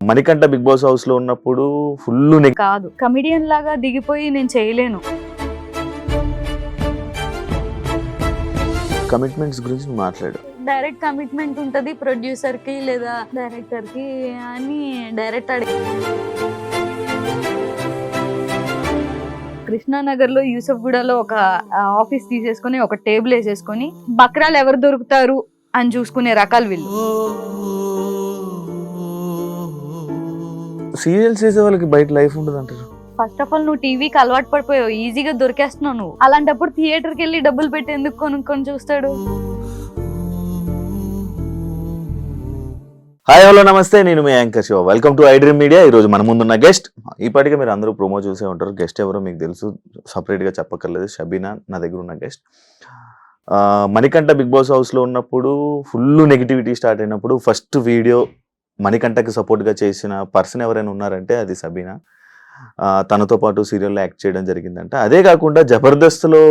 Manikanta big boss house లో ఉన్నప్పుడు full కాదు, కమిడియన్ లాగా దిగిపోయి నేను చేయలేను. కమిట్మెంట్స్ గురించి నువ్వు మాట్లాడు. డైరెక్ట్ కమిట్మెంట్ ఉంటది ప్రొడ్యూసర్ కి లేదా డైరెక్టర్ కి అని డైరెక్ట్ అడిగి కృష్ణానగర్ లో యూసఫ్గూడలో ఒక ఆఫీస్ తీసేసుకొని ఒక టేబుల్ వేసేసుకొని బక్రాలు ఎవరు దొరుకుతారు అని చూసుకునే రకాలు వీళ్ళు. సీరియల్స్ చేసే వాళ్ళకి బయట లైఫ్ ఉండదు అంటారు. ఫస్ట్ ఆఫ్ ఆల్ నువ్వు టీవీకి అలవాటు పడిపోయావు, ఈజీగా దొరికేస్తున్నావు నువ్వు. అలాంటప్పుడు థియేటర్కి వెళ్ళి డబ్బులు పెట్టి ఎందుకు కొనుక్కొని చూస్తాడు? హాయ్ హలో నమస్తే, నేను మీ anchor Shiva. Welcome to iDream media. ఈ రోజు మన ముందున్న గెస్ట్, ఇప్పటికే మీరు అందరూ ప్రోమో చూసే ఉంటారు. గెస్ట్ ఎవరో మీకు తెలుసు, సపరేట్ గా చెప్పక్కర్లేదు. షబీనా నా దగ్గర ఉన్న guest. Manikanta big boss house లో ఉన్నప్పుడు ఫుల్ నెగిటివిటీ స్టార్ట్ అయినప్పుడు ఫస్ట్ వీడియో మణికంఠకి సపోర్ట్ గా చేసిన పర్సన్ ఎవరైనా ఉన్నారంటే అది సబీనా. తనతో పాటు సీరియల్లో యాక్ట్ చేయడం జరిగిందంట. అదే కాకుండా జబర్దస్త్లో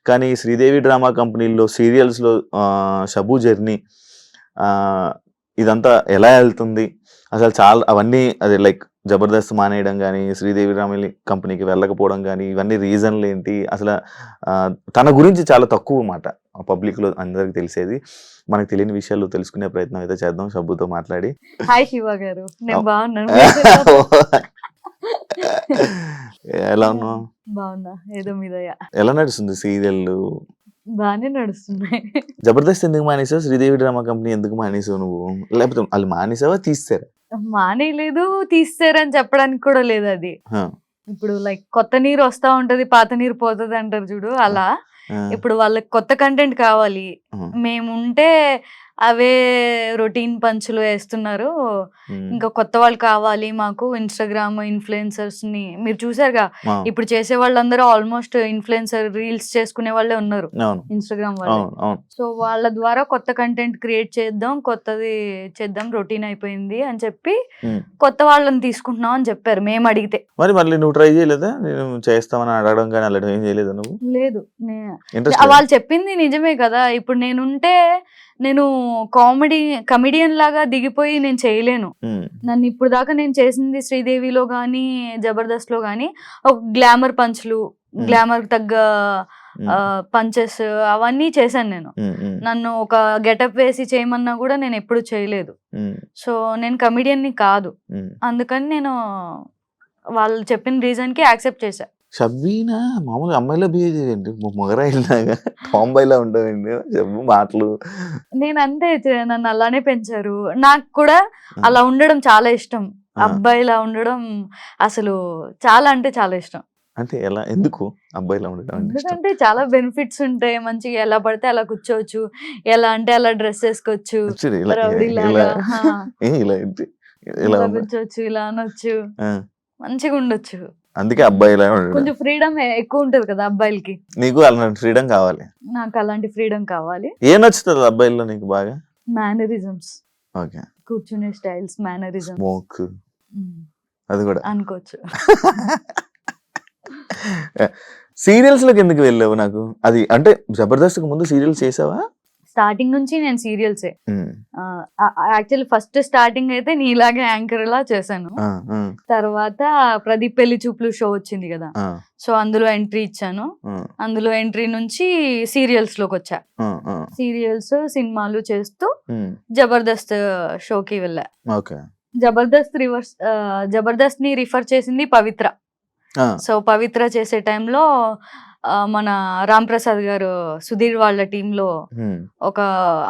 కానీ శ్రీదేవి డ్రామా కంపెనీల్లో సీరియల్స్లో షబు జర్నీ ఇదంతా ఎలా వెళ్తుంది అసలు చాలా అవన్నీ, అది లైక్ జబర్దస్త్ మానేయడం కానీ శ్రీదేవి డ్రామా కంపెనీకి వెళ్ళకపోవడం కానీ ఇవన్నీ రీజన్లు ఏంటి అసలు, తన గురించి చాలా తక్కువ మాట పబ్లిక్లో అందరికి తెలిసేది. మనకు తెలియని విషయాలు తెలుసుకునే ప్రయత్నం అయితే చేద్దాం షబ్బుతో మాట్లాడి. హాయ్ శివ గారు, నేను బాగున్నాను. ఎలా ఉన్నావు? బాగున్నా, ఏదో మీద. ఎలా నడుస్తుంది సీరియల్? బాగానే నడుస్తున్నాయి. జబర్దస్త్ ఎందుకు మానేసావు? శ్రీదేవి డ్రామా కంపెనీ ఎందుకు మానేసావు నువ్వు? లేకపోతే వాళ్ళు మానేసావా తీస్తారా? మానేయలేదు, తీస్తారని చెప్పడానికి కూడా లేదు. అది ఇప్పుడు లైక్ కొత్త నీరు వస్తా ఉంటది, పాత నీరు పోతుంది అంటారు చూడు, అలా ఇప్పుడు వాళ్ళకి కొత్త కంటెంట్ కావాలి. మేముంటే అవే రొటీన్ పంచులు వేస్తున్నారు, ఇంకా కొత్త వాళ్ళు కావాలి మాకు. ఇన్స్టాగ్రామ్ ఇన్ఫ్లుయెన్సర్స్ ని మీరు చూసారుగా, ఇప్పుడు చేసే వాళ్ళందరూ ఆల్మోస్ట్ ఇన్ఫ్లుయెన్సర్ రీల్స్ చేసుకునే వాళ్ళే ఉన్నారు ఇన్స్టాగ్రామ్ వాళ్ళు. సో వాళ్ళ ద్వారా కొత్త కంటెంట్ క్రియేట్ చేద్దాం, కొత్తది చేద్దాం, రొటీన్ అయిపోయింది అని చెప్పి కొత్త వాళ్ళని తీసుకుంటున్నాం అని చెప్పారు మేము అడిగితే. మరి మళ్ళీ నువ్వు ట్రై చేయలేదా? నేను చేస్తామని అడగడం కానీ అలా ఏం చేయలేదా నువ్వు? లేదు, వాళ్ళు చెప్పింది నిజమే కదా. ఇప్పుడు నేను కమిడియన్ లాగా దిగిపోయి నేను చేయలేను. నన్ను ఇప్పుడు దాకా నేను చేసింది శ్రీదేవిలో గానీ జబర్దస్త్ లో గానీ ఒక గ్లామర్ పంచ్లు, గ్లామర్ తగ్గ పంచెస్ అవన్నీ చేశాను నేను. నన్ను ఒక గెటప్ వేసి చేయమన్నా కూడా నేను ఎప్పుడు చేయలేదు. సో నేను కమిడియన్ ని కాదు, అందుకని నేను వాళ్ళు చెప్పిన రీజన్ కి యాక్సెప్ట్ చేశా. షబీనా మామూలుగా అమ్మాయిలా బిహేవ్ చేయండి, మొగరాయిలాగా టాంబాయిలా ఉంటాయండి చెప్పు మాటలు. నేను అంతే, నన్ను అలానే పెంచారు. నాకు కూడా అలా ఉండడం చాలా ఇష్టం. అబ్బాయిలా ఉండడం అసలు చాలా అంటే చాలా ఇష్టం. అంటే ఎలా, ఎందుకు అబ్బాయిలా ఉండడం? ఎందుకంటే చాలా బెనిఫిట్స్ ఉంటాయి. మంచిగా ఎలా పడితే అలా కూర్చోవచ్చు, ఎలా అంటే అలా డ్రెస్ వేసుకోవచ్చు, కూర్చోవచ్చు, ఇలా అనొచ్చు, మంచిగా ఉండొచ్చు. అందుకే అబ్బాయిలా కొంచెం ఫ్రీడమ్ ఎక్కువ ఉంటది కదా అబ్బాయిలకి. నీకు అలాంటి ఫ్రీడమ్ కావాలి? నాకు అలాంటి ఫ్రీడమ్ కావాలి. ఏం నచ్చుతుంది అబ్బాయిల్లో నీకు బాగా? మేనరిజమ్స్, ఓకే, కూర్చునే స్టైల్స్, మేనరిజమ్స్. స్మోక్ అది కూడా అనుకోవచ్చు. సీరియల్స్ లోకి ఎందుకు వెళ్ళావు? నాకు అది అంటే జబర్దస్త్ ముందు సీరియల్స్ చేసావా? స్టార్టింగ్ నుంచి నేను సీరియల్సే. యాక్చువల్లీ ఫస్ట్ స్టార్టింగ్ అయితే నీలాగే యాంకర్ లా చేశాను. తర్వాత ప్రదీప్ పెళ్లి చూపులు షో వచ్చింది కదా, సో అందులో ఎంట్రీ ఇచ్చాను. అందులో ఎంట్రీ నుంచి సీరియల్స్ లోకి వచ్చా. సీరియల్స్ సినిమాలు చేస్తూ జబర్దస్త్ షోకి వెళ్ళా. జబర్దస్త్ ని రిఫర్ చేసింది పవిత్ర. సో పవిత్ర చేసే టైంలో మన రామ్ ప్రసాద్ గారు సుధీర్ వాళ్ళ టీంలో ఒక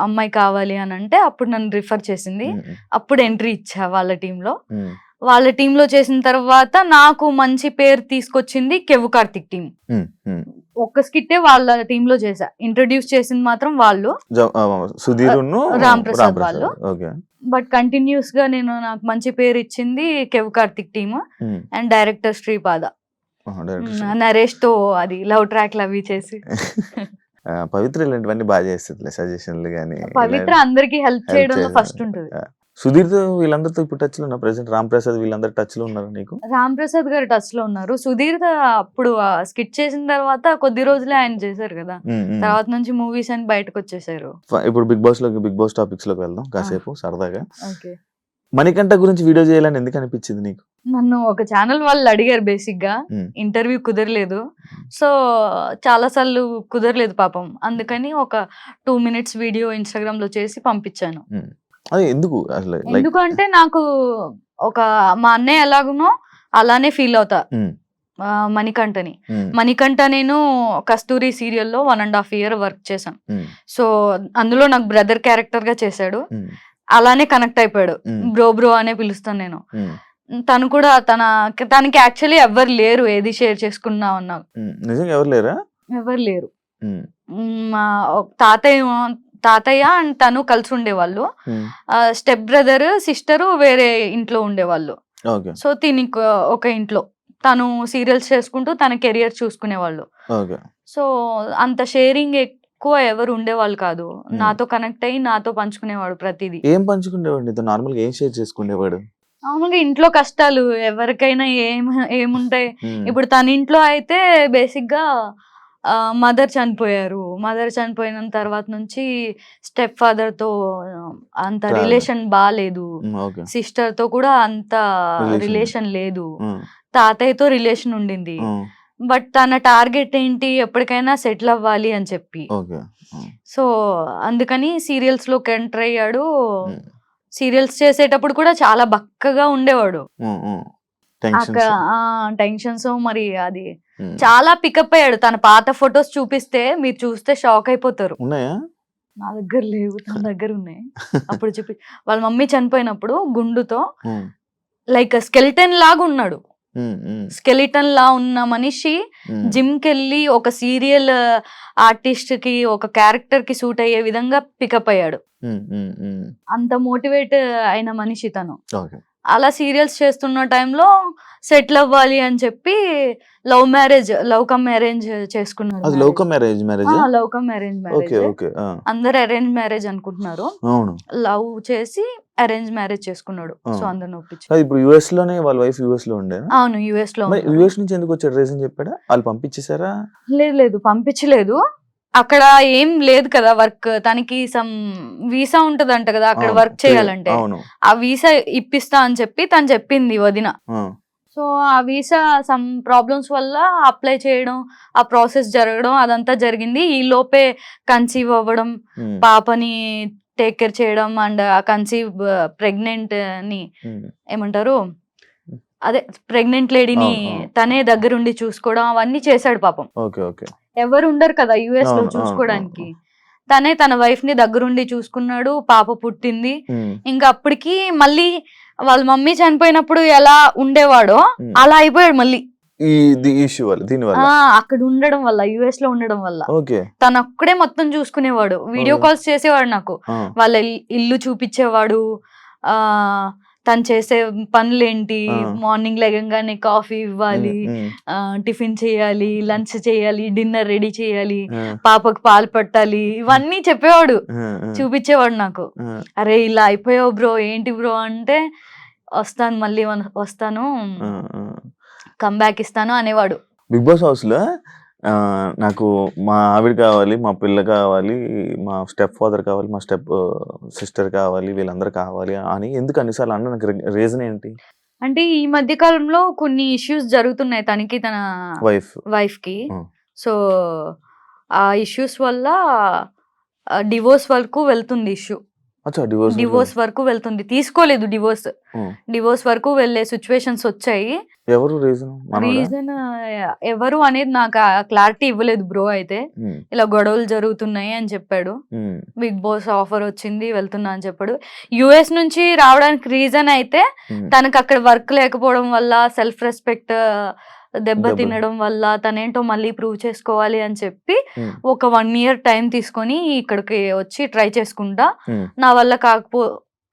అమ్మాయి కావాలి అని అంటే అప్పుడు నన్ను రిఫర్ చేసింది. అప్పుడు ఎంట్రీ ఇచ్చా వాళ్ళ టీంలో. వాళ్ళ టీంలో చేసిన తర్వాత నాకు మంచి పేరు తీసుకొచ్చింది కెవ్వు కార్తిక్ టీం. ఒక్క స్కిట్టే వాళ్ళ టీంలో చేశా, ఇంట్రడ్యూస్ చేసింది మాత్రం వాళ్ళు, రామ్ ప్రసాద్ వాళ్ళు. బట్ కంటిన్యూస్ గా నాకు మంచి పేరు ఇచ్చింది Kevvu Karthik team and director Sripada Naresh తో అది లవ్ ట్రాక్ అవి చేసి. పవిత్ర ఇలాంటివన్నీ బాగా చేస్తుంది, సజెషన్లు కానీ. పవిత్ర అందరికి హెల్ప్ చేయడంలో ఫస్ట్ ఉంటుంది. సుధీర్ తో వీళ్ళందరితో ఇప్పుడు టచ్ లో ఉన్నా ప్రెసెంట్? రామ్ ప్రసాద్ వీళ్ళందరూ టచ్ లో ఉన్నారు నీకు? రామ్ ప్రసాద్ గారు టచ్ లో ఉన్నారు. సుధీర్ అప్పుడు స్కిట్ చేసిన తర్వాత కొద్ది రోజులే ఆయన చేశారు కదా, తర్వాత నుంచి మూవీస్ అని బయటకు వచ్చేసారు. ఇప్పుడు బిగ్ బాస్ టాపిక్స్ లోకి వెళ్దాం కాసేపు సరదాగా. మణికంఠ గురించి వీడియో చేయాలని ఎందుకు అనిపించింది నీకు? నన్ను ఒక ఛానల్ వాళ్ళు అడిగారు బేసిక్ గా, ఇంటర్వ్యూ కుదరలేదు. సో చాలా సార్లు కుదరలేదు పాపం, అందుకని ఒక 2 minutes వీడియో ఇన్స్టాగ్రామ్ లో చేసి పంపించాను. అది ఎందుకు అసలు? ఎందుకంటే నాకు ఒక మా అన్నయ్య ఎలాగునో అలానే ఫీల్ అవుతా మణికంఠని. మణికంఠ నేను కస్తూరి సీరియల్లో 1.5 year వర్క్ చేశాను. సో అందులో నాకు బ్రదర్ క్యారెక్టర్ గా చేశాడు. అలానే కనెక్ట్ అయిపోయాడు. బ్రో అనే పిలుస్తాను నేను. తను కూడా తనకి యాక్చువల్లీ ఎవరు లేరు ఏది షేర్ చేసుకున్నా అన్నా. నిజంగా ఎవరు లేరా? ఎవరు లేరు. మా తాతయ్య అండ్ తను కలిసి ఉండేవాళ్ళు. స్టెప్ బ్రదర్ సిస్టర్ వేరే ఇంట్లో ఉండేవాళ్ళు. సో దీనికి ఒక ఇంట్లో తను సీరియల్స్ చేసుకుంటూ తన కెరియర్ చూసుకునేవాళ్ళు. సో అంత షేరింగ్ ఎక్కువ ఎవరు ఉండేవాళ్ళు కాదు. నాతో కనెక్ట్ అయ్యి నాతో పంచుకునేవాడు ప్రతిదీ. ఏం పంచుకునేవాడు? నార్మల్గా ఏం షేర్ చేసుకునేవాడు? మామూలుగా ఇంట్లో కష్టాలు ఎవరికైనా ఏముంటాయి. ఇప్పుడు తన ఇంట్లో అయితే బేసిక్ గా మదర్ చనిపోయారు. మదర్ చనిపోయిన తర్వాత నుంచి స్టెప్ ఫాదర్ తో అంత రిలేషన్ బాలేదు. సిస్టర్ తో కూడా అంత రిలేషన్ లేదు. తాతయ్యతో రిలేషన్ ఉండింది. బట్ తన టార్గెట్ ఏంటి, ఎప్పటికైనా సెటిల్ అవ్వాలి అని చెప్పి. సో అందుకని సీరియల్స్ లోకి ఎంటర్ అయ్యాడు. సీరియల్స్ చేసేటప్పుడు కూడా చాలా బక్కగా ఉండేవాడు. టెన్షన్స్ మరి అది చాలా పికప్ అయ్యాడు. తన పాత ఫొటోస్ చూపిస్తే మీరు చూస్తే షాక్ అయిపోతారు. నా దగ్గర లేవు, తన దగ్గర ఉన్నాయి. అప్పుడు చూపి వాళ్ళ మమ్మీ చనిపోయినప్పుడు గుండుతో లైక్ స్కెలిటన్ లాగా ఉన్నాడు. స్కెలిటన్ లా ఉన్న మనిషి జిమ్ కెళ్ళి ఒక సీరియల్ ఆర్టిస్ట్ కి ఒక క్యారెక్టర్ కి సూట్ అయ్యే విధంగా పికప్ అయ్యాడు. అంత మోటివేట్ అయిన మనిషి తను. అలా సీరియల్స్ చేస్తున్న టైంలో సెటిల్ అవ్వాలి అని చెప్పి లవ్ కమ్ మ్యారేజ్ చేసుకున్నారు. లవ్ కమ్ మ్యారేజ్ అందరు అరేంజ్ మ్యారేజ్ అనుకుంటున్నారు. లవ్ చేసి అరేంజ్ మ్యారేజ్ చేసుకున్నాడు. సో అందరిని ఒప్పించి. ఇప్పుడు యుఎస్ లోనే వాళ్ళ వైఫ్ యుఎస్ లో ఉండే. అవును, యుఎస్ లో. యుఎస్ నుంచి ఎందుకు వచ్చాడు? రీజన్ చెప్పాడా? వాళ్ళు పంపించేసారా? లేదు పంపించలేదు. అక్కడ ఏం లేదు కదా వర్క్. తనకి సమ్ వీసా ఉంటదంట కదా అక్కడ వర్క్ చేయాలంటే. ఆ వీసా ఇప్పిస్తా అని చెప్పి తను చెప్పింది వదిన. సో ఆ వీసా సమ్ ప్రాబ్లమ్స్ వల్ల అప్లై చేయడం, ఆ ప్రాసెస్ జరగడం అదంతా జరిగింది. ఈ లోపే కన్సీవ్ అవ్వడం, పాపని టేక్ కేర్ చేయడం అండ్ ఆ కన్సీవ్ ప్రెగ్నెంట్ ని ఏమంటారు, అదే ప్రెగ్నెంట్ లేడీని తనే దగ్గరుండి చూసుకోవడం అవన్నీ చేశాడు పాపం. ఎవరు ఉండరు కదా యుఎస్ లో చూసుకోవడానికి. తనే తన వైఫ్ ని దగ్గరుండి చూసుకున్నాడు. పాప పుట్టింది. ఇంకా అప్పటికి మళ్ళీ వాళ్ళ మమ్మీ చనిపోయినప్పుడు ఎలా ఉండేవాడో అలా అయిపోయాడు మళ్ళీ. అక్కడ ఉండడం వల్ల, యుఎస్ లో ఉండడం వల్ల తను అక్కడే మొత్తం చూసుకునేవాడు. వీడియో కాల్స్ చేసేవాడు నాకు. వాళ్ళ ఇల్లు చూపించేవాడు. తను చేసే పనులేంటి, మార్నింగ్ లేగంగానే కాఫీ ఇవ్వాలి, టిఫిన్ చేయాలి, లంచ్ చేయాలి, డిన్నర్ రెడీ చేయాలి, పాపకు పాలు పట్టాలి, ఇవన్నీ చెప్పేవాడు, చూపించేవాడు నాకు. అరే ఇలా అయిపోయావు బ్రో, ఏంటి బ్రో అంటే వస్తాను, మళ్ళీ వస్తాను, కంబ్యాక్ ఇస్తాను అనేవాడు. బిగ్ బాస్ హౌస్ లో నాకు మా ఆవిడ కావాలి, మా పిల్ల కావాలి, మా స్టెప్ ఫాదర్ కావాలి, మా స్టెప్ సిస్టర్ కావాలి, వీళ్ళందరూ కావాలి అని ఎందుకు అన్నిసార్లు అన్న? నాకు రీజన్ ఏంటి అంటే ఈ మధ్య కాలంలో కొన్ని ఇష్యూస్ జరుగుతున్నాయి తనకి, తన వైఫ్ కి. సో ఆ ఇష్యూస్ వల్ల డివోర్స్ వరకు వెళ్తుంది ఇష్యూ. డివోర్స్ వరకు వెళ్తుంది. తీసుకోలేదు డివోర్స్ వరకు వెళ్ళే సిచ్యువేషన్స్ వచ్చాయి. రీజన్ ఎవరు అనేది నాకు క్లారిటీ ఇవ్వలేదు బ్రో. అయితే ఇలా గొడవలు జరుగుతున్నాయి అని చెప్పాడు. బిగ్ బాస్ ఆఫర్ వచ్చింది, వెళ్తున్నా అని చెప్పాడు. యుఎస్ నుంచి రావడానికి రీజన్ అయితే తనకు అక్కడ వర్క్ లేకపోవడం వల్ల, సెల్ఫ్ రెస్పెక్ట్ దెబ్బ తినడం వల్ల, తనేంటో మళ్ళీ ప్రూవ్ చేసుకోవాలి అని చెప్పి ఒక 1 year టైం తీసుకొని ఇక్కడికి వచ్చి ట్రై చేసుకుంటా, నా వల్ల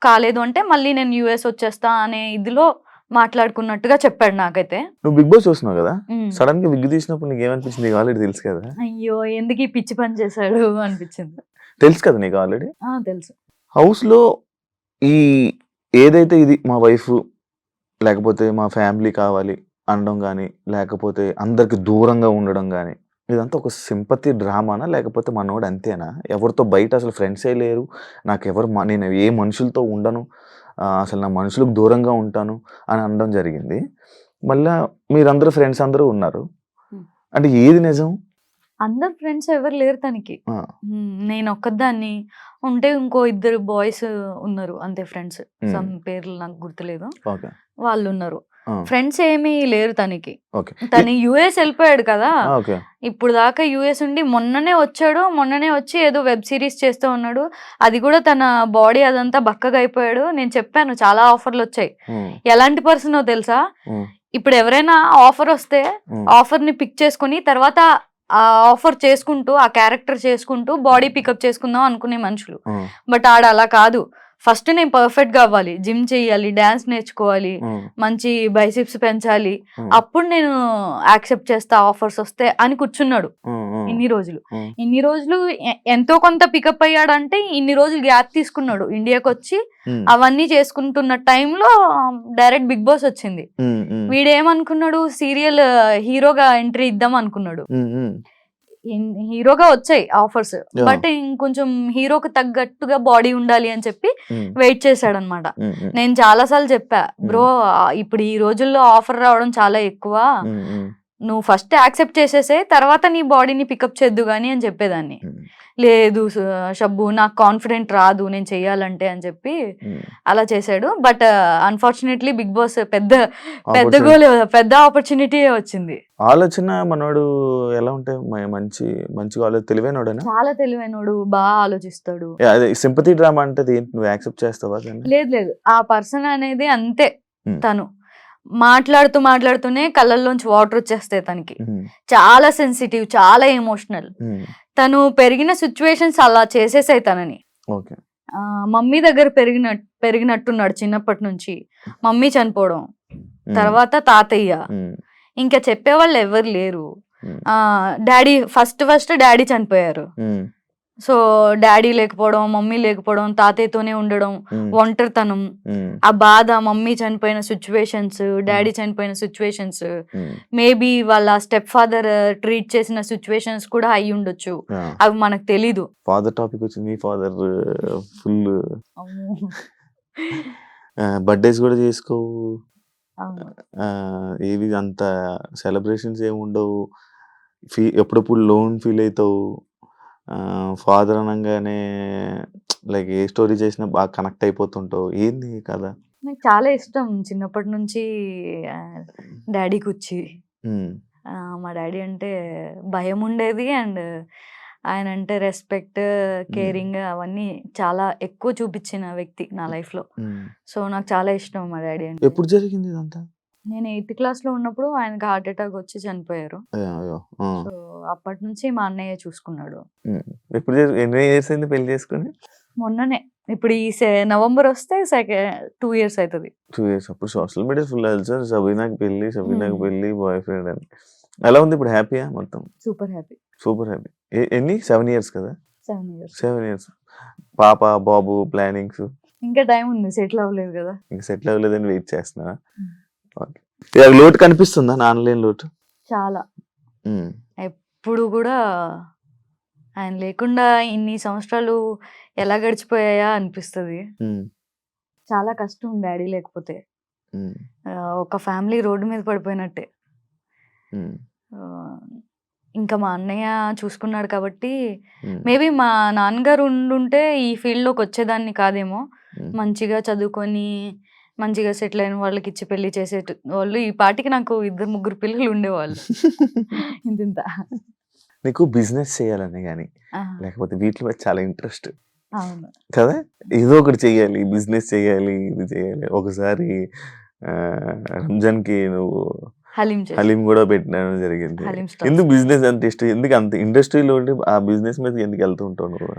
కాలేదు అంటే మళ్ళీ నేను యుఎస్ వచ్చేస్తా అనే ఇదిలో మాట్లాడుకున్నట్టుగా చెప్పాడు నాకైతే. నువ్వు బిగ్ బాస్ చూస్తున్నావు కదా, సడన్ గా విగ్ తీసినప్పుడు నీకు ఏమనిపించింది? నీకు ఆల్రెడీ తెలుసు కదా. అయ్యో ఎందుకు ఈ పిచ్చి పని చేశాడు అనిపించింది. తెలుసు కదా నీకు ఆల్రెడీ. తెలుసు. హౌస్ లో ఈ ఏదైతే ఇది మా వైఫ్ లేకపోతే మా ఫ్యామిలీ కావాలి అనడం కానీ, లేకపోతే అందరికి దూరంగా ఉండడం కానీ, ఇదంతా ఒక సింపతి డ్రామానా? లేకపోతే మనోడు అంతేనా? ఎవరితో బయట అసలు ఫ్రెండ్సే లేరు. నేను ఏ మనుషులతో ఉండను. అసలు నా మనుషులకు దూరంగా ఉంటాను అని అనడం జరిగింది. మళ్ళా మీరందరూ ఫ్రెండ్స్ అందరూ ఉన్నారు. అంటే ఏది నిజం? అందరు ఫ్రెండ్స్ ఎవరు లేరు తనకి. ఆ! నేను ఒక్కదాన్ని. ఉంటే ఇంకో ఇద్దరు బాయ్స్ ఉన్నారు అంతే ఫ్రెండ్స్. సమ్ పేర్లు నాకు గుర్తులేదు. ఓకే. వాళ్ళున్నారు. ఆ! ఫ్రెండ్స్ ఏమీ లేరు తనకి. ఓకే. తను యూఎస్ వెళ్ళిపోయాడు కదా! ఓకే. ఇప్పుడు దాకా యూఎస్ ఉండి మొన్ననే వచ్చాడు. మొన్ననే వచ్చి ఏదో వెబ్ సిరీస్ చేస్తూ ఉన్నాడు. అది కూడా తన బాడీ అదంతా బక్కగా అయిపోయాడు. నేను చెప్పాను చాలా ఆఫర్‌లొచ్చాయి. ఎలాంటి పర్సనో తెలుసా? ఇప్పుడు ఎవరైనా ఆఫర్ వస్తే ఆఫర్‌ని పిక్ చేసుకొని తర్వాత ఆ ఆఫర్ చేసుకుంటూ ఆ క్యారెక్టర్ చేసుకుంటూ బాడీ పికప్ చేసుకుందాం అనుకునే మనుషులు. బట్ ఆడ అలా కాదు. ఫస్ట్ నేను పర్ఫెక్ట్ గా అవ్వాలి, జిమ్ చేయాలి, డాన్స్ నేర్చుకోవాలి, మంచి బైసిప్స్ పెంచాలి, అప్పుడు నేను యాక్సెప్ట్ చేస్తా ఆఫర్స్ వస్తే అని కూర్చున్నాడు ఇన్ని రోజులు. ఎంతో కొంత పికప్ అయ్యాడంటే ఇన్ని రోజులు గ్యాప్ తీసుకున్నాడు. ఇండియాకి వచ్చి అవన్నీ చేసుకుంటున్న టైంలో డైరెక్ట్ బిగ్ బాస్ వచ్చింది. వీడేమనుకున్నాడు, సీరియల్ హీరోగా ఎంట్రీ ఇద్దాం అనుకున్నాడు. హీరోగా వచ్చాయి ఆఫర్స్, బట్ ఇంకొంచెం హీరోకి తగ్గట్టుగా బాడీ ఉండాలి అని చెప్పి వెయిట్ చేశాడు అనమాట. నేను చాలా సార్లు చెప్పా, బ్రో ఇప్పుడు ఈ రోజుల్లో ఆఫర్ రావడం చాలా ఎక్కువ, నువ్వు ఫస్ట్ యాక్సెప్ట్ చేసేసే తర్వాత నీ బాడీని పికప్ చేద్దు గానీ అని చెప్పేదాన్ని. లేదు షబ్బు నాకు కాన్ఫిడెంట్ రాదు నేను చెయ్యాలంటే అని చెప్పి అలా చేశాడు. బట్ అన్ఫార్చునేట్లీ బిగ్ బాస్ పెద్ద ఆపర్చునిటీ వచ్చింది. ఆలోచన మనోడు ఎలా ఉంటాయి? మంచిగా తెలివైనోడేనా? చాలా తెలివైనోడు, బాగా ఆలోచిస్తాడు. అదే సింపతి డ్రామా అంటే నువ్వు యాక్సెప్ట్ చేస్తావా? లేదు, ఆ పర్సన్ అనేది అంతే. తను మాట్లాడుతూనే కళ్ళల్లోంచి వాటర్ వచ్చేస్తాయి తనకి. చాలా సెన్సిటివ్, చాలా ఎమోషనల్. తను పెరిగిన సిచ్యువేషన్స్ అలా చేసేసాయి తనని. మమ్మీ దగ్గర పెరిగినట్టున్నాడు చిన్నప్పటి నుంచి. మమ్మీ చనిపోవడం, తర్వాత తాతయ్య, ఇంకా చెప్పేవాళ్ళు ఎవరు లేరు. డాడీ ఫస్ట్ డాడీ చనిపోయారు. సో డాడీ లేకపోవడం, మమ్మీ లేకపోవడం, తాతయ్యతోనే ఉండడం, ఒంటరితనం, ఆ బాధ, మమ్మీ చనిపోయిన సిచ్యువేషన్స్, డాడీ చనిపోయిన సిచ్యువేషన్స్, మేబీ వాళ్ళ స్టెప్ ఫాదర్ ట్రీట్ చేసిన సిచ్యువేషన్స్ కూడా అయి ఉండొచ్చు, అవి మనకు తెలీదు. ఫాదర్ టాపిక్ వచ్చింది. మీ ఫాదర్ ఫుల్ బర్త్డేస్ కూడా చేసుకోవు, ఏవి అంత సెలబ్రేషన్స్ ఏమి ఉండవు, ఎప్పుడప్పుడు లోన్ ఫీల్ అవుతావు. ఫాదర్ అనగానే లైక్ ఏ స్టోరీ చేసినా బాగా కనెక్ట్ అయిపోతుంటావు. ఏంది కదా? నాకు చాలా ఇష్టం చిన్నప్పటి నుంచి డాడీకి వచ్చి. మా డాడీ అంటే భయం ఉండేది, అండ్ ఆయన అంటే రెస్పెక్ట్, కేరింగ్ అవన్నీ చాలా ఎక్కువ చూపించిన వ్యక్తి నా లైఫ్లో. సో నాకు చాలా ఇష్టం మా డాడీ అంటే. ఎప్పుడు జరిగింది ఇదంతా? నేను 8th క్లాస్లో ఉన్నప్పుడు ఆయనకి హార్ట్ అటాక్ వచ్చి చనిపోయారు. సో అప్పటి నుంచి మా అన్నయ్య చూసుకున్నాడు. ఎప్పుడు ఎన్ని ఇయర్స్ అయింది పెళ్లి చేసుకుని? మొన్ననే, ఇప్పుడు ఈ నవంబర్ వస్తే 2 years అవుతుంది. 2 years. అప్పుడు సోషల్ మీడియా ఫుల్ సార్ షబీనాకి పెళ్లి బాయ్ ఫ్రెండ్ అని. ఎలా ఉంది ఇప్పుడు? హ్యాపీయా? మొత్తం సూపర్ హ్యాపీ. ఎన్ని 7 years కదా? 7 years. పాప బాబు ప్లానింగ్స్? ఇంకా టైం ఉంది, సెటిల్ అవ్వలేదు కదా. ఇంకా సెటిల్ అవ్వలేదని వెయిట్ చేస్తున్నా. లోటు కనిపిస్తుందా? నాన్నలేని లోటు చాలా. ఎప్పుడు కూడా ఆయన లేకుండా ఇన్ని సంవత్సరాలు ఎలా గడిచిపోయాయా అనిపిస్తుంది. చాలా కష్టం డాడీ లేకపోతే. ఒక ఫ్యామిలీ రోడ్డు మీద పడిపోయినట్టే. ఇంకా మా అన్నయ్య చూసుకున్నాడు కాబట్టి మేబీ మా నాన్నగారు ఉండుంటే ఈ ఫీల్డ్లోకి వచ్చేదాన్ని కాదేమో. మంచిగా చదువుకొని మంచిగా సెటిల్ అయిన వాళ్ళకి ఇచ్చి పెళ్లి చేసే వాళ్ళు ఈ పాటికి నాకు 2-3 పిల్లలు ఉండేవాళ్ళు. ఇంత నీకు బిజినెస్ చేయాలని కానీ లేకపోతే వీటిలో చాలా ఇంట్రెస్ట్ కదా? ఏదో ఒకటి చెయ్యాలి, బిజినెస్ చేయాలి, ఇది చేయాలి. ఒకసారి రంజాన్కి నువ్వు హలీం కూడా పెట్టడం జరిగింది. ఎందుకు బిజినెస్ అంత ఇష్టం? ఎందుకు అంత ఇండస్ట్రీలో ఉండి ఆ బిజినెస్ మీద ఎందుకు వెళ్తూ ఉంటావు నువ్వు?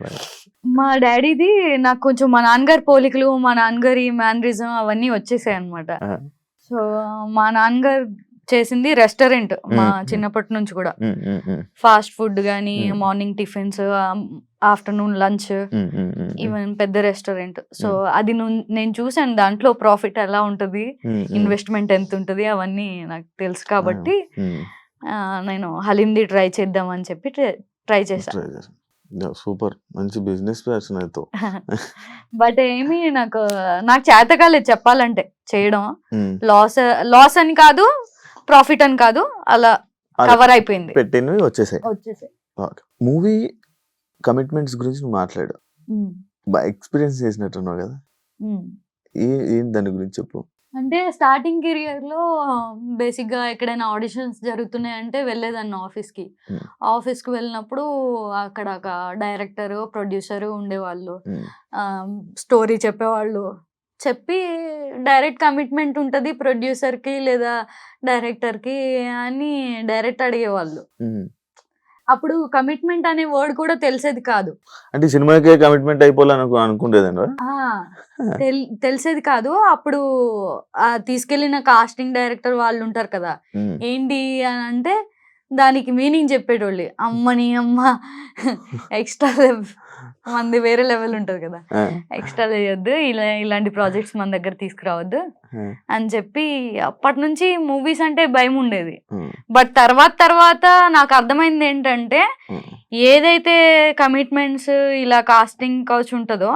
మా డాడీది నాకు కొంచెం మా నాన్నగారి పోలికలు, మా నాన్నగారి మ్యానరిజం అవన్నీ వచ్చేసాయి అనమాట. సో మా నాన్నగారు చేసింది రెస్టారెంట్ మా చిన్నప్పటి నుంచి కూడా. ఫాస్ట్ ఫుడ్ గానీ, morning tiffins, afternoon lunch, even పెద్ద రెస్టారెంట్. సో అది నేను చూసాను, దాంట్లో ప్రాఫిట్ ఎలా ఉంటది, ఇన్వెస్ట్మెంట్ ఎంత ఉంటది అవన్నీ నాకు తెలుసు కాబట్టి నేను హలీంది ట్రై చేద్దాం అని చెప్పి ట్రై చేశాను. సూపర్, మంచి బిజినెస్ పర్సన్ అయితే. బట్ ఏమి నాకు చేత కాలేదు చెప్పాలంటే చేయడం. లాస్ అని కాదు, ప్రాఫిట్ అని కాదు, అలా కవర్ అయిపోయింది, పెట్టినవి వచ్చేసాయి. మూవీ కమిట్మెంట్స్ గురించి నువ్వు మాట్లాడు, ఎక్స్పీరియన్స్ చేసినట్టున్నావు కదా, ఏం దాని గురించి చెప్పు. అంటే స్టార్టింగ్ కెరియర్ లో బేసిక్ గా ఎక్కడైనా ఆడిషన్స్ జరుగుతున్నాయంటే వెళ్ళేదాన్ని ఆఫీస్కి. ఆఫీస్కి వెళ్ళినప్పుడు అక్కడ ఒక డైరెక్టర్, ప్రొడ్యూసర్ ఉండేవాళ్ళు, స్టోరీ చెప్పేవాళ్ళు. చెప్పి డైరెక్ట్ కమిట్మెంట్ ఉంటుంది ప్రొడ్యూసర్కి లేదా డైరెక్టర్కి అని డైరెక్ట్ అడిగేవాళ్ళు. అప్పుడు కమిట్మెంట్ అనే వర్డ్ కూడా తెలిసేది కాదు. అంటే సినిమాకే కమిట్మెంట్ అయిపోవాలని అనుకుంటేదండి, తెలిసేది కాదు. అప్పుడు తీసుకెళ్లిన కాస్టింగ్ డైరెక్టర్ వాళ్ళు ఉంటారు కదా, ఏంటి అని అంటే దానికి మీనింగ్ చెప్పేటోళ్ళు. అమ్మని అమ్మ ఎక్స్ట్రా మంది వేరే లెవెల్ ఉంటది కదా, ఎక్స్ట్రా చేయొద్దు, ఇలాంటి ప్రాజెక్ట్స్ మన దగ్గర తీసుకురావద్దు అని చెప్పి అప్పటి నుంచి మూవీస్ అంటే భయం ఉండేది. బట్ తర్వాత నాకు అర్థమైంది ఏంటంటే ఏదైతే కమిట్మెంట్స్ ఇలా కాస్టింగ్ కౌచ్ ఉంటుందో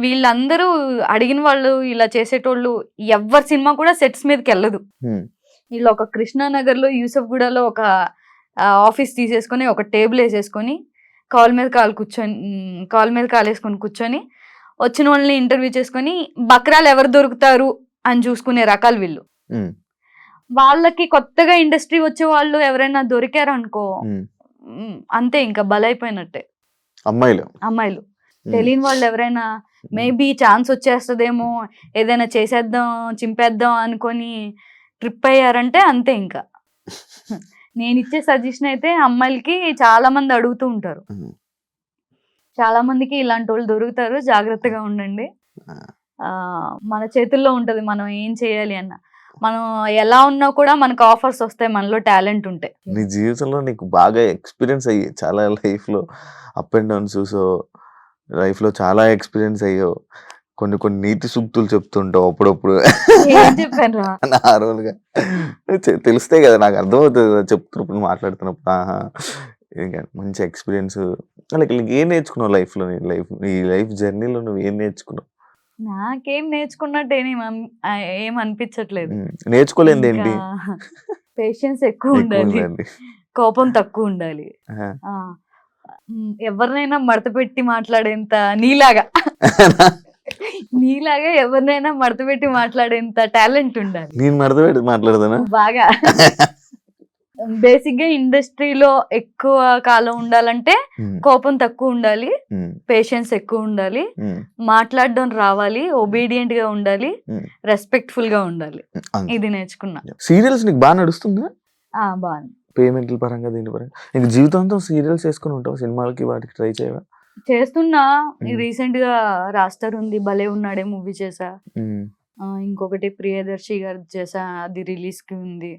వీళ్ళందరూ అడిగిన వాళ్ళు ఇలా చేసేటోళ్ళు ఎవరి సినిమా కూడా సెట్స్ మీదకి వెళ్ళదు. వీళ్ళు ఒక కృష్ణానగర్ లో యూసఫ్ గూడలో ఒక ఆఫీస్ తీసేసుకొని ఒక టేబుల్ వేసేసుకొని కాల్ మీద కాల్ వేసుకొని కూర్చొని వచ్చిన వాళ్ళని ఇంటర్వ్యూ చేసుకొని బక్రాలు ఎవరు దొరుకుతారు అని చూసుకునే రకాలు వీళ్ళు. వాళ్ళకి కొత్తగా ఇండస్ట్రీ వచ్చే వాళ్ళు ఎవరైనా దొరికారు అనుకో అంతే, ఇంకా బలైపోయినట్టే. అమ్మాయిలు తెలియని వాళ్ళు ఎవరైనా మేబీ ఛాన్స్ వచ్చేస్తుందేమో, ఏదైనా చేసేద్దాం చింపేద్దాం అనుకొని ట్రిప్ అయ్యారంటే అంతే. ఇంకా నేను ఇచ్చే సజెషన్ అయితే అమ్మాయిలకి చాలా మంది అడుగుతూ ఉంటారు, చాలా మందికి ఇలాంటి వాళ్ళు దొరుకుతారు, జాగ్రత్తగా ఉండండి. మన చేతుల్లో ఉంటది మనం ఏం చేయాలి అన్న. మనం ఎలా ఉన్నా కూడా మనకు ఆఫర్స్ వస్తాయి, మనలో టాలెంట్ ఉంటే. నీ జీవితంలో నీకు బాగా ఎక్స్పీరియన్స్ అయ్యి చాలా లైఫ్ లో అప్ అండ్ డౌన్స్ చూసో, లైఫ్ లో చాలా ఎక్స్పీరియన్స్ అయ్యో, కొన్ని నీతి సూక్తులు చెప్తుంటావు అప్పుడప్పుడు. చెప్పాను నార్మల్గా తెలుస్తాయి కదా, నాకు అర్థమవుతుంది చెప్తున్నప్పుడు మాట్లాడుతున్నప్పుడు. ఇంకా మంచి ఎక్స్పీరియన్స్. లైక్ ఏం నేర్చుకున్నావు లైఫ్ లో, నీ లైఫ్ జర్నీలో నువ్వు ఏం నేర్చుకున్నావు? నాకేం నేర్చుకున్నట్టు ఏం అనిపించట్లేదు. నేర్చుకోలేదు ఏంటి? పేషెన్స్ ఎక్కువ ఉండాలి, కోపం తక్కువ ఉండాలి, ఎవరినైనా మడత పెట్టి మాట్లాడేంత నీలాగా ఎవరినైనా మడత పెట్టి మాట్లాడేంత టాలెంట్ ఉండాలి. నేను మడత పెట్టి మాట్లాడదానా బాగా. బేసిక్ గా ఇండస్ట్రీలో ఎక్కువ కాలం ఉండాలంటే కోపం తక్కువ ఉండాలి, పేషెన్స్ ఎక్కువ ఉండాలి, మాట్లాడడం రావాలి, ఒబీడియంట్ గా ఉండాలి, రెస్పెక్ట్ఫుల్ గా ఉండాలి. ఇది నేర్చుకున్నా. సీరియల్స్ నీకు బాగా నడుస్తుందా? బాగా. పేమెంట్ల పరంగా దీని పరంగా ఇంకా జీవితాంతం సీరియల్స్ చేసుకుని ఉంటావు, సినిమాలకి వాటికి ట్రై చేయవా? చేస్తున్నా. రీసెంట్ గా రాస్టర్ ఉంది, భలే ఉన్నాడే మూవీ చేసా. ఇంకొకటి ప్రియదర్శి గారు చేసా, అది రిలీజ్ కి ఉంది.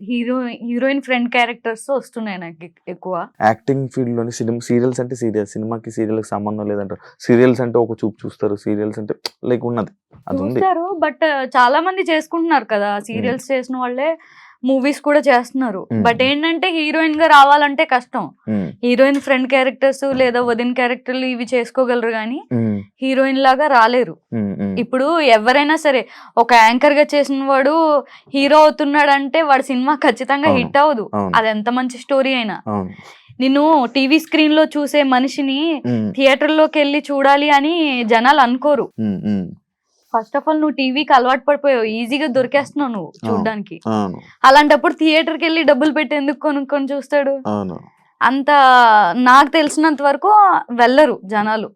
హీరోయిన్ ఫ్రెండ్ క్యారెక్టర్స్ వస్తున్నాయి నాకు ఎక్కువ. యాక్టింగ్ ఫీల్డ్ లోని సీరియల్స్ అంటే సినిమాకి సీరియల్ కి సంబంధం లేదంటారు. సీరియల్స్ అంటే ఒక చూపు చూస్తారు, సీరియల్స్ అంటే లైక్ ఉన్నది చూస్తారు. బట్ చాలా మంది చేసుకుంటున్నారు కదా, సీరియల్స్ చేసిన వాళ్ళే మూవీస్ కూడా చేస్తున్నారు. బట్ ఏంటంటే హీరోయిన్ గా రావాలంటే కష్టం. హీరోయిన్ ఫ్రెండ్ క్యారెక్టర్స్ లేదా వదిన క్యారెక్టర్లు ఇవి చేసుకోగలరు కానీ హీరోయిన్ లాగా రాలేరు. ఇప్పుడు ఎవరైనా సరే ఒక యాంకర్ గా చేసిన వాడు హీరో అవుతున్నాడు అంటే వాడి సినిమా ఖచ్చితంగా హిట్ అవ్వదు, అది ఎంత మంచి స్టోరీ అయినా. నిన్ను టీవీ స్క్రీన్ లో చూసే మనిషిని థియేటర్ లోకి వెళ్ళి చూడాలి అని జనాలు అనుకోరు. ఫస్ట్ ఆఫ్ ఆల్ నువ్వు టీవీకి అలవాటు పడిపోయావు, ఈజీగా దొరికేస్తున్నావు నువ్వు చూడడానికి. అలాంటప్పుడు థియేటర్ కి వెళ్ళి డబ్బులు పెట్టి ఎందుకు కొనుక్కొని చూస్తాడు? అంత నాకు తెలిసినంత వరకు వెళ్ళరు జనాలు.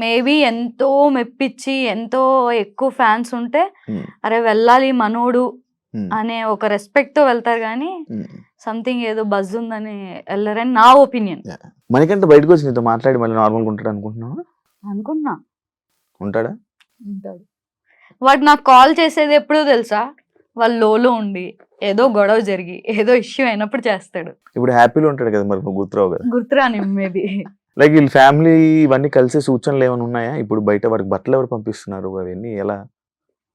మేబీ ఎంతో మెప్పించి ఎంతో ఎక్కువ ఫ్యాన్స్ ఉంటే అరే వెళ్ళాలి మనోడు అనే ఒక రెస్పెక్ట్ తో వెళ్తారు కానీ సంథింగ్ ఏదో బజ్ ఉందని వెళ్ళరని నా ఒపీనియన్. మనకంటే బయటకు వచ్చి నీతో మాట్లాడి మళ్ళీ నార్మల్గా ఉంటాడు అనుకుంటున్నా. ఉంటాడా? ఉంటాడు. వాడు నాకు కాల్ చేసేది ఎప్పుడో తెలుసా, వాళ్ళు లోలో ఉండి ఏదో గొడవ జరిగి ఏదో ఇష్యూ అయినప్పుడు చేస్తాడు. ఇప్పుడు హ్యాపీలో ఉంటాడు కదా, మరి గుర్తురావు కదా? గుర్తురాని మేబీ. లైక్ వీళ్ళ ఫ్యామిలీ ఇవన్నీ కలిసే సూచనలు ఏమైనా ఉన్నాయా? ఇప్పుడు బయట వాడికి బట్టలు ఎవరు పంపిస్తున్నారు, అవన్నీ ఎలా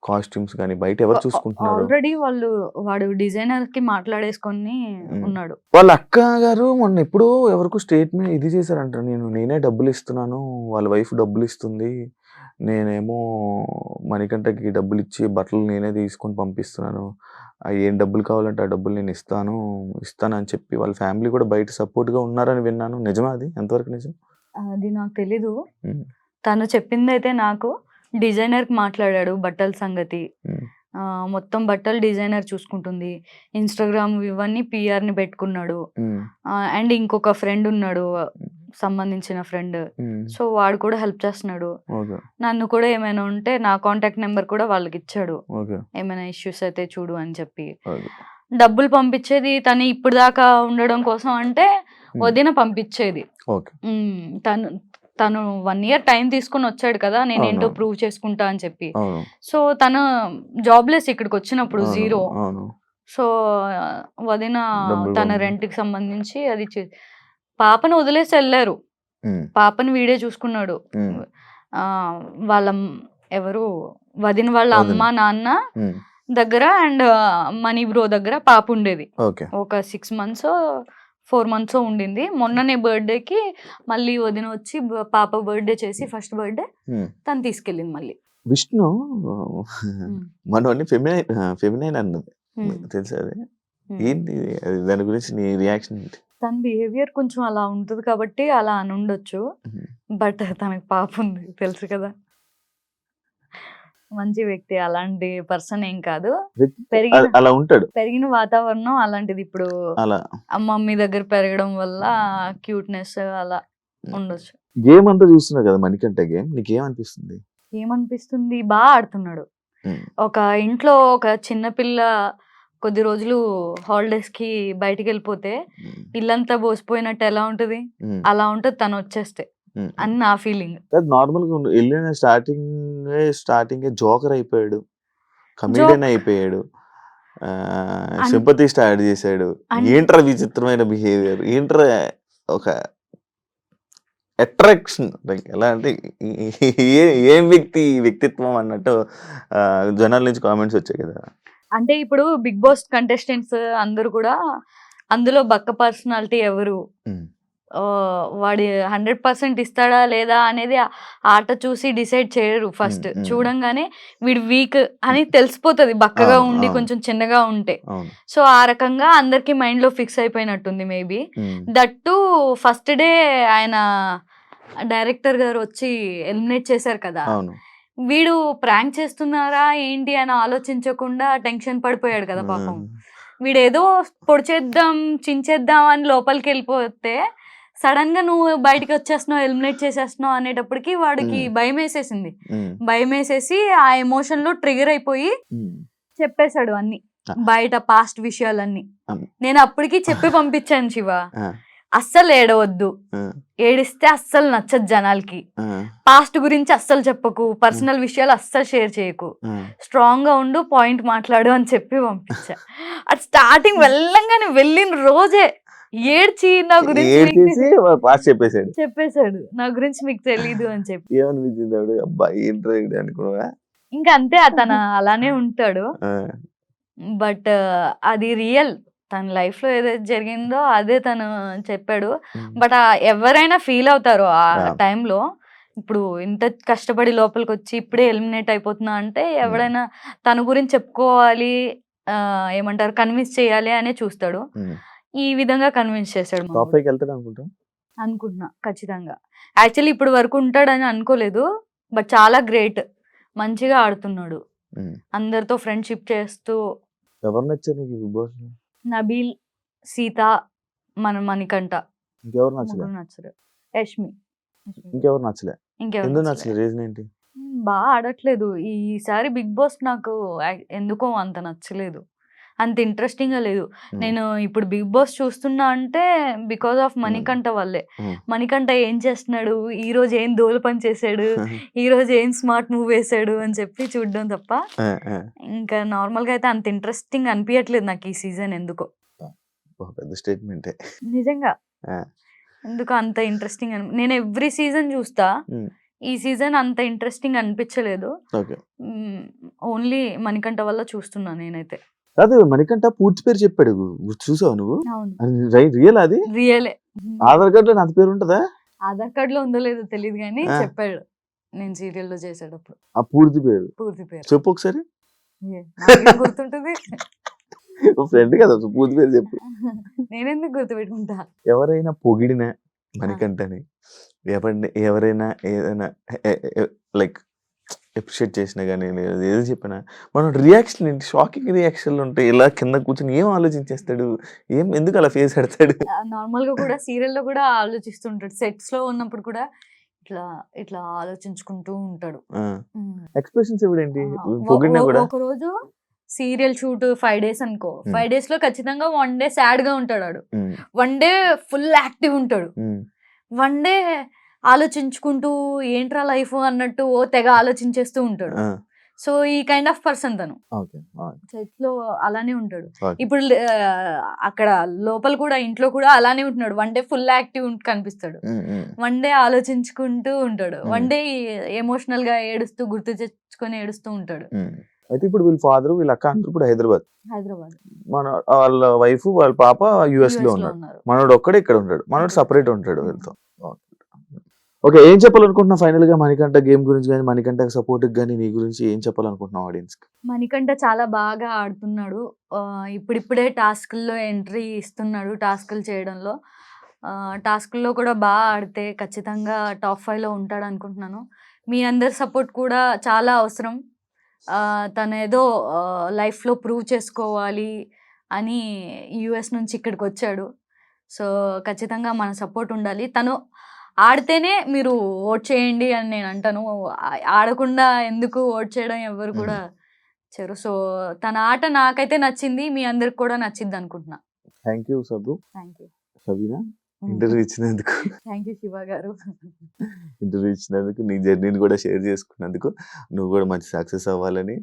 కాస్ట్యూమ్స్ కానీ బయట ఎవరు చూసుకుంటున్నారు? ఆల్రెడీ వాడు డిజైనర్ కి మాట్లాడేసుకొని ఉన్నాడు. వాళ్ళ అక్క గారు మొన్న ఎప్పుడో ఎవరికో స్టేట్మెంట్ ఇది చేశారంట, నేనే డబ్బులు ఇస్తున్నాను, వాళ్ళ వైఫ్ డబ్బులు ఇస్తుంది, నేనేమో మణికంఠకి డబ్బులు ఇచ్చి బట్టలు నేనే తీసుకొని పంపిస్తున్నాను, ఏం డబ్బులు కావాలంటే ఆ డబ్బులు నేను ఇస్తానని చెప్పి వాళ్ళ ఫ్యామిలీ కూడా బయట సపోర్ట్గా ఉన్నారని విన్నాను. నిజమా? అది ఎంతవరకు నిజం? అది నాకు తెలీదు. తను చెప్పిందైతే నాకు డిజైనర్ కి మాట్లాడాడు బట్టల సంగతి. మొత్తం బట్టలు డిజైనర్ చూసుకుంటుంది. ఇన్స్టాగ్రామ్ ఇవన్నీ PR ని పెట్టుకున్నాడు. అండ్ ఇంకొక ఫ్రెండ్ ఉన్నాడు, సంబంధించిన ఫ్రెండ్. సో వాడు కూడా హెల్ప్ చేస్తున్నాడు. నన్ను కూడా ఏమైనా ఉంటే నా కాంటాక్ట్ నెంబర్ కూడా వాళ్ళకి ఇచ్చాడు, ఏమైనా ఇష్యూస్ అయితే చూడు అని చెప్పి. డబ్బులు పంపించేది తను ఇప్పుడు దాకా ఉండడం కోసం అంటే వదిన పంపించేది. తను 1 year టైం తీసుకొని వచ్చాడు కదా, నేనేంటో ప్రూవ్ చేసుకుంటా అని చెప్పి. సో తను జాబ్లెస్ ఇక్కడికి వచ్చినప్పుడు 0. సో వదిన తన రెంట్ కి సంబంధించి అది పాపను వదిలేసి వెళ్ళారు. పాపని వీడే చూసుకున్నాడు. వాళ్ళ ఎవరు వదిన వాళ్ళ అమ్మ నాన్న దగ్గర అండ్ మనీ బ్రో దగ్గర పాప ఉండేది. ఒక 6 months 4 months ఉండింది. మొన్ననే బర్త్డేకి మళ్ళీ వదిన వచ్చి పాప బర్త్డే చేసి ఫస్ట్ బర్త్డే తను తీసుకెళ్ళింది మళ్ళీ. విష్ణు మనోని ఫెమినైన్ అన్నది తెలుసా? అది ఏంటి? దాని గురించి నీ రియాక్షన్ ఏంటి? తన బిహేవియర్ కొంచెం అలా ఉంటుంది కాబట్టి అలా అని ఉండొచ్చు. బట్ తనకి పాప ఉంది తెలుసు కదా. మంచి వ్యక్తి, అలాంటి పర్సన్ ఏం కాదు. అలా ఉంటాడు. పెరిగిన వాతావరణం అలాంటిది. ఇప్పుడు అలా మమ్మీ దగ్గర పెరగడం వల్ల క్యూట్నెస్ అలా ఉండొచ్చు. గేమ్ అంతా చూస్తున్నావు కదా మణికంఠ గేమ్, నీకేమనిపిస్తుంది? ఏమనిపిస్తుంది, బాగా ఆడుతున్నాడు. ఒక ఇంట్లో ఒక చిన్న పిల్ల కొద్ది రోజులు హాలిడేస్ కి బయటికి వెళ్ళిపోతే ఇల్లంతా బోసిపోయినట్టు ఎలా ఉంటది, అలా ఉంటది తను వచ్చేస్తే అని నా ఫీలింగ్. నార్మల్ గా వెళ్ళిన స్టార్టింగ్ జోకర్ అయిపోయాడు, కమెడియన్ అయిపోయాడు, సింపతి స్టార్ట్ చేశాడు. ఏంట్రా విచిత్రమైన బిహేవియర్, ఏంట్రా ఒక అట్రాక్షన్, ఎలా అంటే ఏం వ్యక్తిత్వం అన్నట్టు జనాల నుంచి కామెంట్స్ వచ్చాయి కదా. అంటే ఇప్పుడు బిగ్ బాస్ కంటెస్టెంట్స్ అందరూ కూడా అందులో బక్క పర్సనాలిటీ ఎవరు, వాడి 100% ఇస్తాడా లేదా అనేది ఆట చూసి డిసైడ్ చేయరు. ఫస్ట్ చూడంగానే వీడు వీక్ అని తెలిసిపోతుంది, బక్కగా ఉండి కొంచెం చిన్నగా ఉంటే. సో ఆ రకంగా అందరికి మైండ్ లో ఫిక్స్ అయిపోయినట్టుంది మేబీ. దట్టు ఫస్ట్ డే ఆయన డైరెక్టర్ గారు వచ్చి ఎలిమినేట్ చేశారు కదా, వీడు ప్రాంక్ చేస్తున్నారా ఏంటి అని ఆలోచించకుండా టెన్షన్ పడిపోయాడు కదా పాపం. వీడేదో పొడిచేద్దాం చించేద్దాం అని లోపలికి వెళ్ళిపోతే సడన్ గా నువ్వు బయటకి వచ్చేస్తున్నావు, ఎలిమినేట్ చేసేస్తున్నావు అనేటప్పటికి వాడికి భయం వేసేసింది. భయం వేసేసి ఆ ఎమోషన్ లో ట్రిగర్ అయిపోయి చెప్పేశాడు అన్ని, బయట పాస్ట్ విషయాలన్నీ. నేను అప్పటికి చెప్పి పంపించాను శివ, అస్సలు ఏడవద్దు, ఏడిస్తే అస్సలు నచ్చదు జనాలకి, పాస్ట్ గురించి అస్సలు చెప్పకు, పర్సనల్ విషయాలు అస్సలు షేర్ చేయకు, స్ట్రాంగ్ గా ఉండు, పాయింట్ మాట్లాడు అని చెప్పి పంపించా. అది స్టార్టింగ్ వెళ్ళిన రోజే ఏడ్చి నా గురించి చెప్పేశాడు, నా గురించి మీకు తెలీదు అని చెప్పి. ఇంకా అంతే, అతను అలానే ఉంటాడు. బట్ అది రియల్, తన లైఫ్ లో ఏదైతే జరిగిందో అదే తను చెప్పాడు. బట్ ఎవరైనా ఫీల్ అవుతారు ఆ టైంలో. ఇప్పుడు ఇంత కష్టపడి లోపలికి వచ్చి ఇప్పుడే ఎలిమినేట్ అయిపోతున్నా అంటే ఎవడైనా తన గురించి చెప్పుకోవాలి, ఏమంటారు, కన్విన్స్ చేయాలి అనే చూస్తాడు. ఈ విధంగా కన్విన్స్ చేశాడు. అనుకుంటున్నా ఖచ్చితంగా. యాక్చువల్లీ ఇప్పుడు వరకు ఉంటాడని అనుకోలేదు, బట్ చాలా గ్రేట్, మంచిగా ఆడుతున్నాడు, అందరితో ఫ్రెండ్షిప్ చేస్తూ. ఎవరు నచ్చారు నీకు బిగ్ బాస్ లో? నబీల్, సీత, మణికంఠ. ఇంకెవరు నచ్చలేదు? యష్మి. ఇంకెవరు నచ్చలే? రీజన్ ఏంటి? బాగా ఆడట్లేదు ఈసారి బిగ్ బాస్. నాకు ఎందుకో అంత నచ్చలేదు, అంత ఇంట్రెస్టింగ్ గా లేదు. నేను ఇప్పుడు బిగ్ బాస్ చూస్తున్నా అంటే బికాస్ ఆఫ్ మణికంఠ వల్లే. మణికంఠ ఏం చేస్తున్నాడు, ఈ రోజు ఏం దోల పని చేశాడు, ఈ రోజు ఏం స్మార్ట్ మూవ్ వేసాడు అని చెప్పి చూడడం తప్ప ఇంకా నార్మల్ గా అయితే అంత ఇంట్రెస్టింగ్ అనిపించట్లేదు నాకు ఈ సీజన్. ఎందుకో నిజంగా ఎందుకో అంత ఇంట్రెస్టింగ్ నేను ఎవ్రీ సీజన్ చూస్తా, ఈ సీజన్ అంత ఇంట్రెస్టింగ్ అనిపించలేదు. ఓకే. ఓన్లీ మణికంఠ వల్ల చూస్తున్నా నేనైతే. కాదు మణికంఠ పూర్తి పేరు చెప్పాడు. చూసావా నువ్వు? అవును. రియల్ అది? రియలే. ఆధార్ కార్డ్ లో నాది పేరు ఉంటదా? ఆధార్ కార్డ్ లో ఉందో లేదో తెలియదు కానీ ఆ. చెప్పాడు నేను సీరియల్లో చేసేటప్పుడు ఆ పూర్తి పేరు పూర్తి పేరు. చెప్పు ఒకసారి. నాకేం గుర్తుంటది. ఫ్రెండ్ కదా, పూర్తి పేరు చెప్పు. నేనెందుకు గుర్తుపెట్టుకుంటా. ఎవరైనా పొగిడిన మణికంఠని, ఎవరైనా ఏదైనా లైక్ అప్రిషియేట్ చేసినా కానీ ఏదో చెప్పినా మనం రియాక్షన్ ఏంటి, షాకింగ్ రియాక్షన్లు ఉంటాయి. ఇలా కింద కూర్చొని ఏం ఆలోచించేస్తాడు, ఎందుకు అలా ఫేస్ పెడతాడు? నార్మల్ గా కూడా సీరియల్లో కూడా ఆలోచిస్తుంటాడు. సెట్స్ లో ఉన్నప్పుడు కూడా ఇట్లా ఇట్లా ఆలోచించుకుంటూ ఉంటాడు. ఎక్స్ప్రెషన్స్ ఇవ్వడేంటి పొగిడినా కూడా? ఒక రోజు సీరియల్ షూట్ 5 days అనుకో, 5 days లో ఖచ్చితంగా 1 day సాడ్ గా ఉంటాడు. 1 day ఫుల్ యాక్టివ్ ఉంటాడు. 1 day ఆలోచించుకుంటూ ఏంట్రా లైఫ్ అన్నట్టు ఓ తెగ ఆలోచించేస్తూ ఉంటాడు. సో ఈ కైండ్ ఆఫ్ పర్సన్ తను. సెట్ లో అలానే ఉంటాడు. ఇప్పుడు అక్కడ లోపల కూడా ఇంట్లో కూడా అలానే ఉంటున్నాడు. 1 day ఫుల్ యాక్టివ్ కనిపిస్తాడు. 1 day ఆలోచించుకుంటూ ఉంటాడు. 1 day ఎమోషనల్ గా ఏడుస్తూ గుర్తు తెచ్చుకొని ఏడుస్తూ ఉంటాడు. అయితే ఇప్పుడు వీళ్ళ ఫాదర్ వీళ్ళ అక్క అందరూ ఇప్పుడు హైదరాబాద్. మన వాళ్ళ వైఫ్ వాళ్ళ పాప యుఎస్ లో ఉన్నారు. మనోడు ఒక్కడే ఇక్కడ ఉంటాడు. మనోడు సపరేట్ ఉంటాడు వీళ్ళతో. ఓకే, ఏం చెప్పాలనుకుంటున్నా ఫైనల్ గా మణికంఠ గేమ్ గురించి కానీ, మణికంఠ సపోర్ట్ కానీ నీ గురించి ఏం చెప్పాలనుకుంటున్నావు ఆడియన్స్ కి? మణికంఠ చాలా బాగా ఆడుతున్నాడు. ఇప్పుడిప్పుడే టాస్క్ల్లో ఎంట్రీ ఇస్తున్నాడు. టాస్క్లు చేయడంలో టాస్క్లో కూడా బాగా ఆడితే ఖచ్చితంగా టాప్ 5లో ఉంటాడు అనుకుంటున్నాను. మీ అందరి సపోర్ట్ కూడా చాలా అవసరం. తను ఏదో లైఫ్లో ప్రూవ్ చేసుకోవాలి అని యుఎస్ నుంచి ఇక్కడికి వచ్చాడు. సో ఖచ్చితంగా మన సపోర్ట్ ఉండాలి. తను ఆడితేనే మీరు ఓట్ చేయండి అని నేను అంటాను. ఆడకుండా ఎందుకు ఓట్ చేయడం ఎవరు కూడా చేయరు. సో తన ఆట నాకైతే నచ్చింది. మీ అందరికి కూడా నచ్చింది అనుకుంటున్నా. థ్యాంక్ యూ సబ్బు. థ్యాంక్ యూ సబీనా, ఇంటర్వ్యూ ఇచ్చినందుకు. థ్యాంక్ యూ శివ గారు. ఇంటర్వ్యూ ఇచ్చినందుకు, నీ జర్నీని కూడా షేర్ చేసుకున్నందుకు, నువ్వు కూడా మంచి సక్సెస్ అవ్వాలని,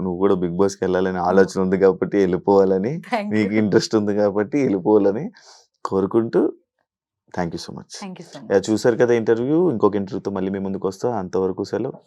నువ్వు కూడా బిగ్ బాస్కి వెళ్ళాలని ఆలోచన ఉంది కాబట్టి వెళ్ళిపోవాలని, నీకు ఇంట్రెస్ట్ ఉంది కాబట్టి వెళ్ళిపోవాలని కోరుకుంటూ thank you so much. Thank you so much. చూసారు కదా ఇంటర్వ్యూ. ఇంకొక ఇంటర్వ్యూతో మళ్ళీ మీ ముందుకు వస్తా. అంతవరకు సెలవు.